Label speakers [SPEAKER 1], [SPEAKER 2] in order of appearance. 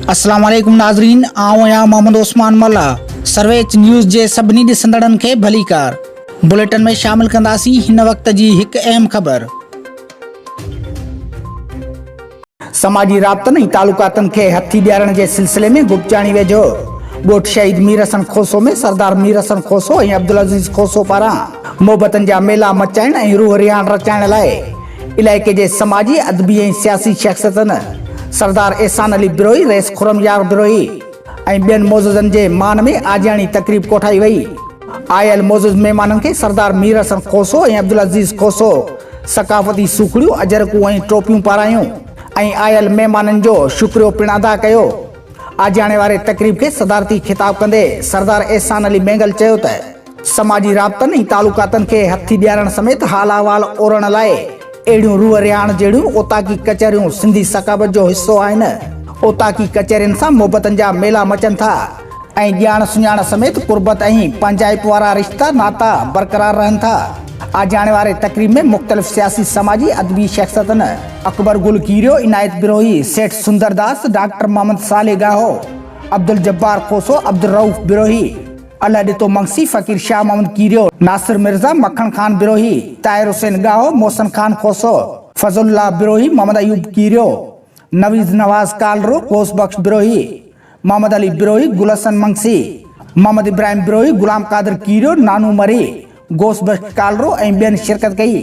[SPEAKER 1] अस्सलाम वालेकुम नाज़रीन, आऊं आहियां मोहम्मद उस्मान मल्ला। सर्वेच न्यूज़ जे सभिनी ॾिसंदड़नि खे भलीकार। बुलेटिन में शामिल कंदासीं हिन वक्त जी हिकु अहम ख़बर। समाजी राब्तनि ऐं तालुकातनि खे हथी ॾियारण जे सिलसिले में गुपचाणी वेझो ॻोठ शहीद मीर हसन खोसो में सरदार मीर हसन खोसो ऐं अब्दुल अज़ीज़ खोसो पारां मोहबतनि जा मेला मचाइण ऐं रूह रियाण रचाइण लाइ इलाइक़े जे समाजी अदबी ऐं सियासी शख़्सियतनि सरदार एहसान अली बिरोही, रईस खुरमयार बिरोही ऐं ॿियनि मौजूदनि जे मान में आजियाणी तक़रीब कोठाई वई। आयल मौजूद महिमाननि खे सरदार मीर हसन खोसो ऐं अब्दुल अज़ीज़ खोसो सकाफ़ती सूखड़ियूं, अजरकूं ऐं टोपियूं पारायूं ऐं आयल महिमाननि जो शुक्रियो पिणु अदा कयो। आजियाणे वारे तक़रीब खे सदारती ख़िताब कंदे सरदार एहसान अली मेंगल चयो त समाजी राब्तनि ऐं तालुकातनि खे हथी ॾियारण समेत हाल अहवाल ओरण लाइ अहिड़ियूं रूह रियाण जहिड़ियूं ओताकी कचहरियूं सिंधी सकाफ़त जो हिसो आहिनि। ओताकी कचहरियुनि सां मोहबतनि जा मेला मचनि था ऐं ॼाण सुञाण समेत कुर्बत ऐं पंचायत वारा रिश्ता नाता बरक़रार रहनि था। आजियाणे वारे तक़रीब में मुख़्तलिफ़ सियासी समाजी अदबी शख़्सियतनि अकबर गुल कीरियो, इनायत बिरोही, सेठ सुंदरदास, डॉक्टर मोहम्मद साले गाहो, अब्दुल जब्बार खोसो, अब्दुल रऊफ़ बिरोही, अल्लाह ॾितो मंगसी, फ़कीर शाह मोहम्मद कीरियो, नासिर मिर्ज़ा, मक्खन खान बिरोही, ताहिर हुसैन गाहो, मोहसन खान खोसो, फज़लुल्लाह बिरोही, मोहम्मद अयूब कीरियो, नवीज़ नवाज़ कालरो, गोस बख्श बिरोही, मोहम्मद अली बिरोही, गुलहसन मंगसी, मोहम्मद इब्राहिम बिरोही, गुलाम कादिर कीरियो, नानू मरी, गोस बख्श कालरो ऐं ॿियनि शिरकत कई।